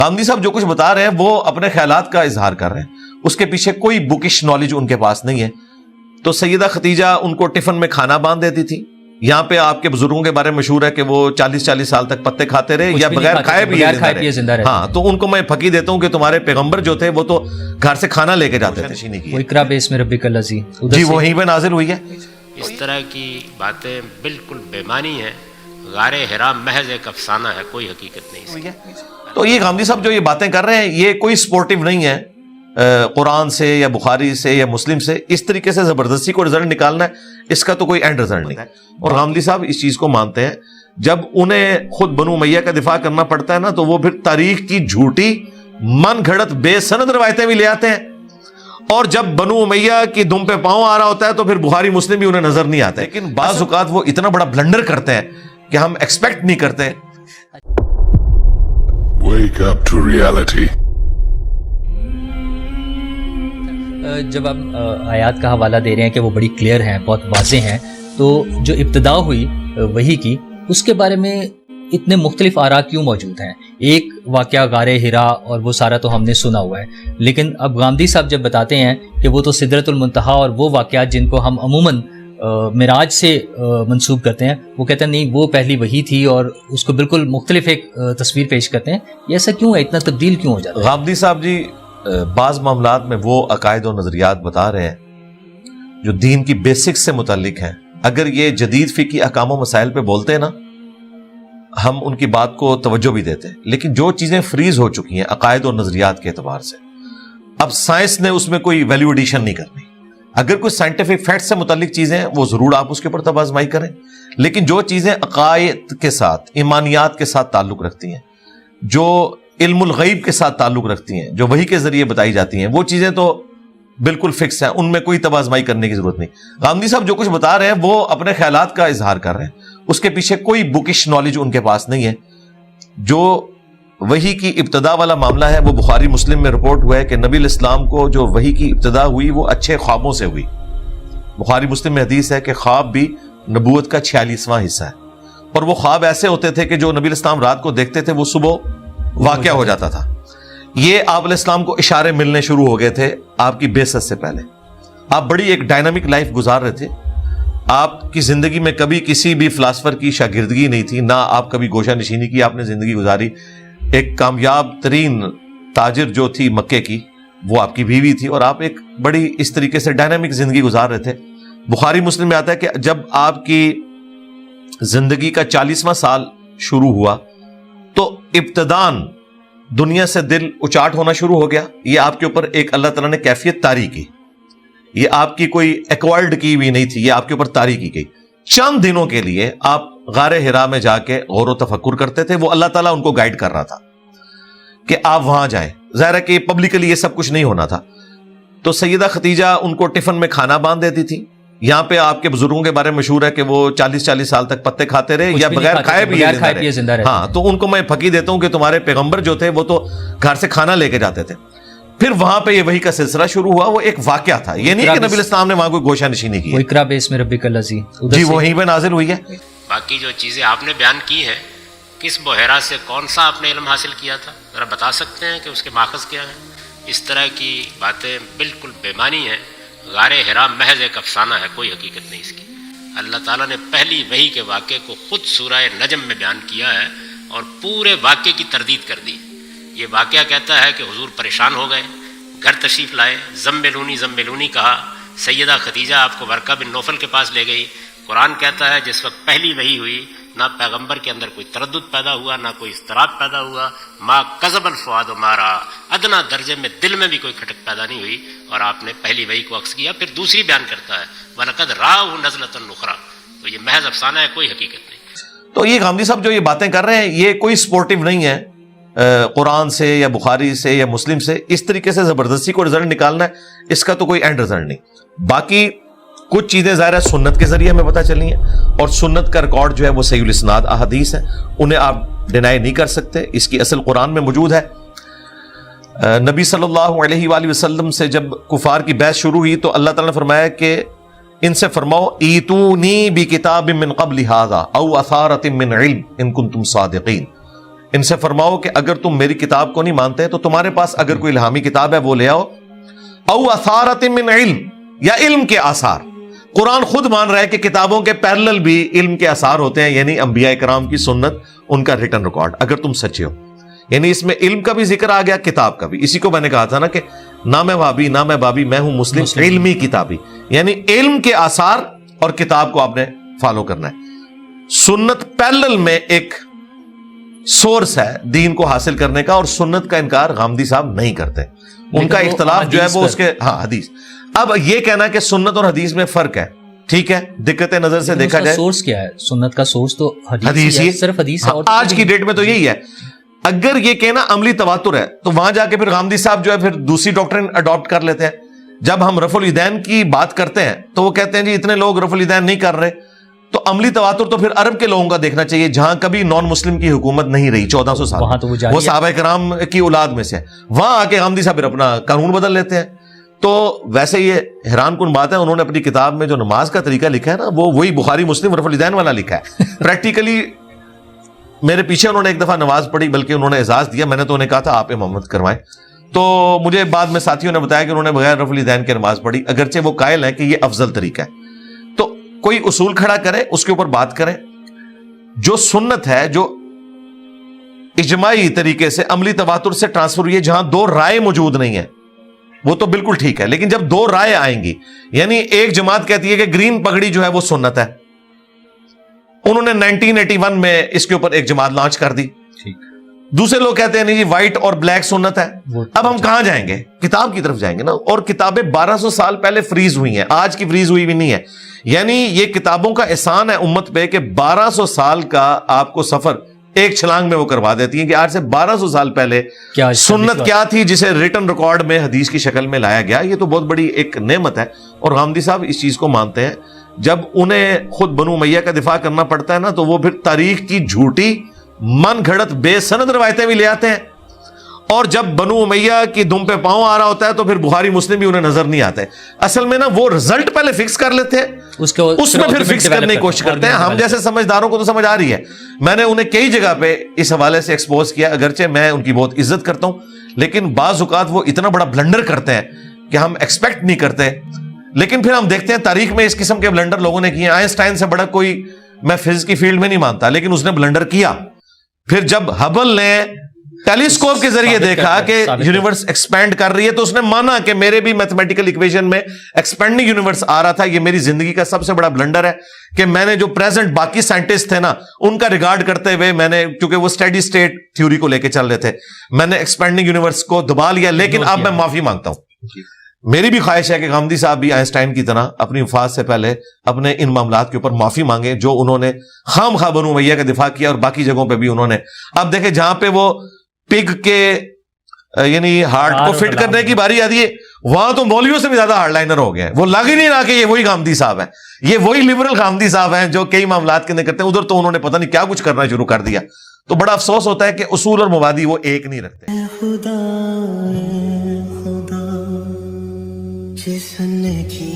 غامدی صاحب جو کچھ بتا رہے ہیں وہ اپنے خیالات کا اظہار کر رہے ہیں، اس کے پیچھے کوئی بکش نالج ان کے پاس نہیں ہے۔ تو سیدہ ختیجہ ان کو ٹفن میں کھانا باندھ دیتی تھی۔ یہاں پہ آپ کے بزرگوں کے بارے میں مشہور ہے کہ وہ 40 سال تک پتے کھاتے رہے یا بغیر کھائے بھی زندہ رہے۔ ہاں، تو ان کو میں پھکی دیتا ہوں کہ تمہارے پیغمبر جو تھے وہ تو گھر سے کھانا لے کے جاتے تھے۔ وہ اقرا باسم ربک الذی جی وہیں پہ نازل ہوئی ہے۔ اس طرح کی باتیں بالکل بے معنی ہیں، غار حرا محض ایک افسانہ ہے، کوئی حقیقت نہیں اس کی۔ تو یہ غامدی صاحب جو یہ باتیں کر رہے ہیں یہ کوئی سپورٹیو نہیں ہے قرآن سے یا بخاری سے یا مسلم سے۔ اس طریقے سے زبردستی کو رزلٹ نکالنا ہے، اس کا تو کوئی اینڈ رزلٹ نہیں۔ اور غامدی صاحب اس چیز کو مانتے ہیں، جب انہیں خود بنو امیہ کا دفاع کرنا پڑتا ہے نا تو وہ پھر تاریخ کی جھوٹی من گھڑت بے سند روایتیں بھی لے آتے ہیں، اور جب بنو امیہ کی دم پہ پاؤں آ رہا ہوتا ہے تو پھر بخاری مسلم بھی انہیں نظر نہیں آتے۔ لیکن بعض اوقات وہ اتنا بڑا بلنڈر کرتے ہیں کہ ہم ایکسپیکٹ نہیں کرتے۔ Wake up to reality. جب آپ آیات کا حوالہ دے رہے ہیں کہ وہ بڑی کلیئر ہیں، بہت واضح ہیں، تو جو ابتدا ہوئی وحی کی اس کے بارے میں اتنے مختلف آراء کیوں موجود ہیں؟ ایک واقعہ غار حرا اور وہ سارا تو ہم نے سنا ہوا ہے، لیکن اب غامدی صاحب جب بتاتے ہیں کہ وہ تو سدرۃ المنتہا اور وہ واقعات جن کو ہم عموماً معراج سے منسوب کرتے ہیں، وہ کہتے ہیں نہیں وہ پہلی وحی تھی، اور اس کو بالکل مختلف ایک تصویر پیش کرتے ہیں۔ یہ ایسا کیوں ہے، اتنا تبدیل کیوں ہو جاتا ہے؟ غامدی صاحب جی بعض معاملات میں وہ عقائد و نظریات بتا رہے ہیں جو دین کی بیسکس سے متعلق ہیں۔ اگر یہ جدید فقہی احکام و مسائل پہ بولتے ہیں نا، ہم ان کی بات کو توجہ بھی دیتے ہیں، لیکن جو چیزیں فریز ہو چکی ہیں عقائد اور نظریات کے اعتبار سے، اب سائنس نے اس میں کوئی ویلیو ایڈیشن نہیں کرنی۔ اگر کوئی سائنٹیفک فیکٹ سے متعلق چیزیں ہیں وہ ضرور آپ اس کے اوپر تب آزمائی کریں، لیکن جو چیزیں عقائد کے ساتھ، ایمانیات کے ساتھ تعلق رکھتی ہیں، جو علم الغیب کے ساتھ تعلق رکھتی ہیں، جو وحی کے ذریعے بتائی جاتی ہیں، وہ چیزیں تو بالکل فکس ہیں، ان میں کوئی تب آزمائی کرنے کی ضرورت نہیں۔ غامدی صاحب جو کچھ بتا رہے ہیں وہ اپنے خیالات کا اظہار کر رہے ہیں، اس کے پیچھے کوئی بکش نالج ان کے پاس نہیں ہے۔ جو وحی کی ابتدا والا معاملہ ہے وہ بخاری مسلم میں رپورٹ ہوا ہے کہ نبی الاسلام کو جو وحی کی ابتدا ہوئی وہ اچھے خوابوں سے ہوئی۔ بخاری مسلم میں حدیث ہے کہ خواب بھی نبوت کا 46واں حصہ ہے، اور وہ خواب ایسے ہوتے تھے کہ جو نبی الاسلام رات کو دیکھتے تھے وہ صبح واقع ہو جاتا تھا۔ یہ آپ علیہ السلام کو اشارے ملنے شروع ہو گئے تھے آپ کی بعثت سے پہلے۔ آپ بڑی ایک ڈائنامک لائف گزار رہے تھے، آپ کی زندگی میں کبھی کسی بھی فلاسفر کی شاگردگی نہیں تھی، نہ آپ کبھی گوشہ نشینی کی آپ نے زندگی گزاری۔ ایک کامیاب ترین تاجر جو تھی مکے کی وہ آپ کی بیوی تھی، اور آپ ایک بڑی اس طریقے سے ڈائنامک زندگی گزار رہے تھے۔ بخاری مسلم میں آتا ہے کہ جب آپ کی زندگی کا 40واں سال شروع ہوا تو ابتدان دنیا سے دل اچاٹ ہونا شروع ہو گیا۔ یہ آپ کے اوپر ایک اللہ تعالیٰ نے کیفیت طاری کی، یہ آپ کی کوئی ایکوائرڈ کی ہوئی نہیں تھی، یہ آپ کے اوپر طاری کی گئی۔ چند دنوں کے لیے آپ غار حرا میں جا کے غور و تفکر کرتے تھے، وہ اللہ تعالیٰ ان کو گائیڈ کر رہا تھا کہ آپ وہاں جائیں۔ ظاہر ہے کہ پبلکلی یہ سب کچھ نہیں ہونا تھا۔ تو سیدہ ختیجہ ان کو ٹفن میں کھانا باندھ دیتی تھی۔ یہاں پہ آپ کے بزرگوں کے بارے میں مشہور ہے کہ وہ 40 سال تک پتے کھاتے رہے یا بغیر کھائے بھی زندہ رہے۔ ہاں، تو ان کو میں پھکی دیتا ہوں کہ تمہارے پیغمبر جو تھے وہ تو گھر سے کھانا لے کے جاتے تھے۔ پھر وہاں پہ یہ وحی کا سلسلہ شروع ہوا، وہ ایک واقعہ تھا، یہ نہیں کہ نبی الاسلام نے وہاں کوئی گوشہ نشینی کی۔ وہ اقرا باسم ربک الذی جی وہیں پہ نازل ہوئی ہے۔ باقی جو چیزیں آپ نے بیان کی ہیں، کس بحیرہ سے کون سا آپ نے علم حاصل کیا تھا، ذرا بتا سکتے ہیں کہ اس کے ماخذ کیا ہیں؟ اس طرح کی باتیں بالکل بے معنی ہیں، غار حرا محض ایک افسانہ ہے، کوئی حقیقت نہیں اس کی۔ اللہ تعالیٰ نے پہلی وحی کے واقعے کو خود سورہ نجم میں بیان کیا ہے اور پورے واقعے کی تردید کر دی۔ یہ واقعہ کہتا ہے کہ حضور پریشان ہو گئے، گھر تشریف لائے، زملونی زملونی کہا، سیدہ ختیجہ آپ کو ورقہ بن نوفل کے پاس لے گئی۔ قرآن کہتا ہے جس وقت پہلی وحی ہوئی نہ پیغمبر کے اندر کوئی تردد پیدا ہوا، نہ کوئی اضطراب پیدا ہوا۔ ما کذب الفؤاد ما رأى، ادنا درجے میں دل میں بھی کوئی کھٹک پیدا نہیں ہوئی، اور آپ نے پہلی وحی کو عکس کیا۔ پھر دوسری بیان کرتا ہے وَلَقَدْ رَآهُ نَزْلَةً أُخْرَى، تو یہ محض افسانہ ہے، کوئی حقیقت نہیں۔ تو یہ غامدی صاحب جو یہ باتیں کر رہے ہیں یہ کوئی سپورٹیو نہیں ہے قرآن سے یا بخاری سے یا مسلم سے۔ اس طریقے سے زبردستی کو رزلٹ نکالنا ہے، اس کا تو کوئی اینڈ رزلٹ نہیں۔ باقی کچھ چیزیں ظاہر ہے سنت کے ذریعے ہمیں پتہ چلی ہیں، اور سنت کا ریکارڈ جو ہے وہ صحیح الاسناد احادیث ہیں، انہیں آپ ڈینائی نہیں کر سکتے، اس کی اصل قرآن میں موجود ہے۔ نبی صلی اللہ علیہ وآلہ وسلم سے جب کفار کی بحث شروع ہوئی تو اللہ تعالیٰ نے فرمایا کہ ان سے فرماؤ ایتونی بکتاب من قبل ھذا او اثارۃ من علم ان کنتم صادقین، ان سے فرماؤ کہ اگر تم میری کتاب کو نہیں مانتے تو تمہارے پاس اگر کوئی الہامی کتاب ہے وہ لے آؤ، او اثارت من علم، یا علم کے آثار۔ قرآن خود مان رہا ہے کہ کتابوں کے پیرلل بھی علم کے آثار ہوتے ہیں، یعنی انبیاء کرام کی سنت، ان کا ریٹن ریکارڈ، اگر تم سچے ہو۔ یعنی اس میں علم کا بھی ذکر آ گیا، کتاب کا بھی۔ اسی کو میں نے کہا تھا نا کہ نہ میں وہابی نہ میں بابی، میں ہوں مسلم علمی کتابی، یعنی علم کے آثار اور کتاب کو آپ نے فالو کرنا ہے۔ سنت پیرلل میں ایک سورس ہے دین کو حاصل کرنے کا، اور سنت کا انکار غامدی صاحب نہیں کرتے۔ ان کا اختلاف جو ہے وہ اس کے حدیث۔ اب یہ کہنا کہ سنت اور حدیث میں فرق ہے، ٹھیک ہے، دقت نظر سے دیکھا جائے، سورس کیا ہے؟ سنت کا سورس تو حدیث ہی ہے، صرف حدیث ہے۔ آج کی ڈیٹ میں تو یہی ہے۔ اگر یہ کہنا عملی تواتر ہے تو وہاں جا کے پھر غامدی صاحب جو ہے پھر دوسری ڈاکٹرن اڈاپٹ کر لیتے ہیں۔ جب ہم رفع الیدین کی بات کرتے ہیں تو وہ کہتے ہیں جی اتنے لوگ رفع الیدین نہیں کر رہے، تو عملی تواتر تو پھر عرب کے لوگوں کا دیکھنا چاہیے جہاں کبھی نان مسلم کی حکومت نہیں رہی 1400 سال، وہاں تو وہ صحابہ کرام کی اولاد میں سے، وہاں آ کے غامدی صاحب پھر اپنا قانون بدل لیتے ہیں۔ تو ویسے یہ حیران کن بات ہے، انہوں نے اپنی کتاب میں جو نماز کا طریقہ لکھا ہے نا وہ وہی بخاری مسلم رفع الیدین والا لکھا ہے۔ پریکٹیکلی میرے پیچھے انہوں نے ایک دفعہ نماز پڑھی، بلکہ انہوں نے اعزاز دیا، میں نے تو انہیں کہا تھا آپ امامت کروائیں، تو مجھے بعد میں ساتھیوں نے بتایا کہ انہوں نے بغیر رفع الیدین کے نماز پڑھی، اگرچہ وہ قائل ہیں کہ یہ افضل طریقہ ہے۔ تو کوئی اصول کھڑا کرے، اس کے اوپر بات کریں۔ جو سنت ہے جو اجماعی طریقے سے عملی تواتر سے ٹرانسفر ہوئی ہے، جہاں دو رائے موجود نہیں ہیں، وہ تو بالکل ٹھیک ہے، لیکن جب دو رائے آئیں گی، یعنی ایک جماعت کہتی ہے کہ گرین پگڑی جو ہے وہ سنت ہے، انہوں نے 1981 میں اس کے اوپر ایک جماعت لانچ کر دی، دوسرے لوگ کہتے ہیں نہیں جی وائٹ اور بلیک سنت ہے۔ اب ہم کہاں جائیں گے؟ کتاب کی طرف جائیں گے نا، اور کتابیں 1200 سال پہلے فریز ہوئی ہیں، آج کی فریز ہوئی بھی نہیں ہے۔ یعنی یہ کتابوں کا احسان ہے امت پہ کہ 1200 سال کا آپ کو سفر ایک چھلانگ میں وہ کروا دیتی ہیں کہ آج سے 1200 سال پہلے سنت کیا تھی جسے ریٹن ریکارڈ میں حدیث کی شکل میں لایا گیا۔ یہ تو بہت بڑی ایک نعمت ہے، اور غامدی صاحب اس چیز کو مانتے ہیں۔ جب انہیں خود بنو امیہ کا دفاع کرنا پڑتا ہے نا تو وہ پھر تاریخ کی جھوٹی من گھڑت بے سند روایتیں بھی لے آتے ہیں، اور جب بنو امیہ کی دم پہ پاؤں آ رہا ہوتا ہے تو پھر بخاری مسلم بھی انہیں نظر نہیں آتے۔ اصل میں نا وہ رزلٹ پہلے فکس کر لیتے ہیں، اس میں پھر فکس کرنے کی کوشش کرتے ہیں۔ ہم جیسے سمجھداروں کو تو سمجھ آ رہی ہے، میں نے انہیں کئی جگہ پہ اس حوالے سے ایکسپوز کیا، اگرچہ میں ان کی بہت عزت کرتا ہوں، لیکن بعض اوقات وہ اتنا بڑا بلنڈر کرتے ہیں کہ ہم ایکسپیکٹ نہیں کرتے۔ لیکن پھر ہم دیکھتے ہیں تاریخ میں اس قسم کے بلنڈر لوگوں نے کیے۔ آئنسٹائن سے بڑا کوئی میں فزکس کی فیلڈ میں نہیں مانتا، لیکن اس نے بلنڈر کیا۔ پھر جب ہبل نے ٹیلیسکوپ کے ذریعے دیکھا کہ یونیورس ایکسپینڈ کر رہی ہے تو اس نے مانا کہ میرے بھی میتھمیٹیکل ایکویشن میں ایکسپینڈنگ یونیورس آ رہا تھا۔ یہ میری زندگی کا سب سے بڑا بلنڈر ہے کہ میں نے جو پریزنٹ باقی سائنٹسٹ تھے نا ان کا ریگارڈ کرتے ہوئے میں نے، کیونکہ وہ اسٹیڈی سٹیٹ تھیوری کو لے کے چل رہے تھے، میں نے ایکسپینڈنگ یونیورس کو دبا لیا۔ لیکن اب میں معافی مانگتا ہوں، میری بھی خواہش ہے کہ غامدی صاحب بھی آئنسٹائن کی طرح اپنی وفات سے پہلے اپنے ان معاملات کے اوپر معافی مانگے جو انہوں نے خام خواہ بنو امیہ کا دفاع کیا، اور باقی جگہوں پہ بھی انہوں نے۔ اب دیکھیں جہاں پہ وہ پگ کے یعنی ہارٹ کو فٹ کرنے کی باری آتی ہے، وہاں تو مولویوں سے بھی زیادہ ہارڈ لائنر ہو گئے ہیں، وہ لگ ہی نہیں رہا کہ یہ وہی غامدی صاحب ہیں، یہ وہی لبرل غامدی صاحب ہیں جو کئی معاملات کے اندر کرتے ہیں۔ ادھر تو انہوں نے پتہ نہیں کیا کچھ کرنا شروع کر دیا۔ تو بڑا افسوس ہوتا ہے کہ اصول اور مبادی وہ ایک نہیں رکھتے۔ خدا جس نے کی